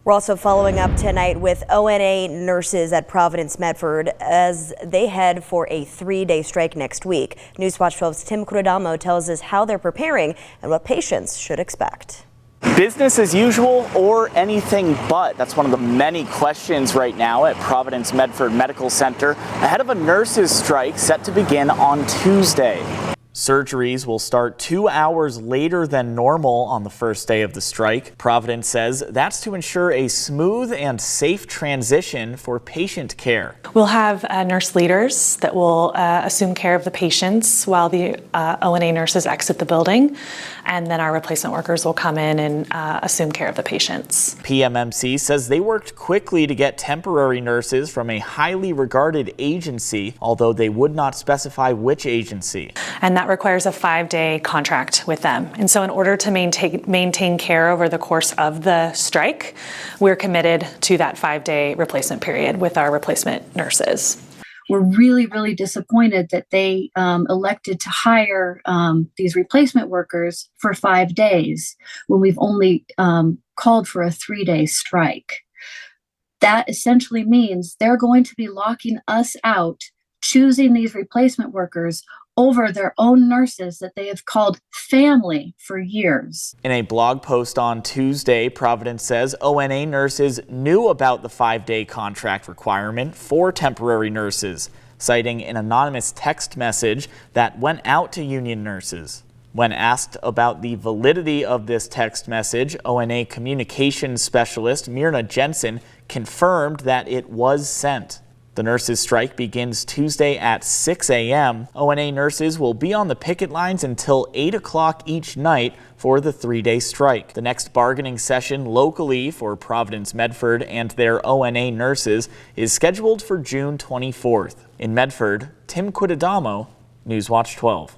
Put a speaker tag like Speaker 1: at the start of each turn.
Speaker 1: We're also following up tonight with ONA nurses at Providence Medford as they head for a 3-day strike next week. Newswatch 12's Tim Curadamo tells us how they're preparing and what patients should expect.
Speaker 2: Business as usual or anything but? That's one of the many questions right now at Providence Medford Medical Center ahead of a nurses' strike set to begin on Tuesday. Surgeries will start 2 hours later than normal on the first day of the strike. Providence says that's to ensure a smooth and safe transition for patient care.
Speaker 3: We'll have nurse leaders that will assume care of the patients while the ONA nurses exit the building, and then our replacement workers will come in and assume care of the patients.
Speaker 2: PMMC says they worked quickly to get temporary nurses from a highly regarded agency, although they would not specify which agency.
Speaker 3: And that requires a 5-day contract with them. And so in order to maintain care over the course of the strike, we're committed to that 5-day replacement period with our replacement nurses.
Speaker 4: We're really, really disappointed that they elected to hire these replacement workers for 5 days when we've only called for a 3-day strike. That essentially means they're going to be locking us out, choosing these replacement workers over their own nurses that they have called family for years.
Speaker 2: In a blog post on Tuesday, Providence says ONA nurses knew about the 5-day contract requirement for temporary nurses, citing an anonymous text message that went out to union nurses. When asked about the validity of this text message, ONA communications specialist Myrna Jensen confirmed that it was sent. The nurses' strike begins Tuesday at 6 a.m. ONA nurses will be on the picket lines until 8 o'clock each night for the 3-day strike. The next bargaining session locally for Providence Medford and their ONA nurses is scheduled for June 24th. In Medford, Tim Curadamo, Newswatch 12.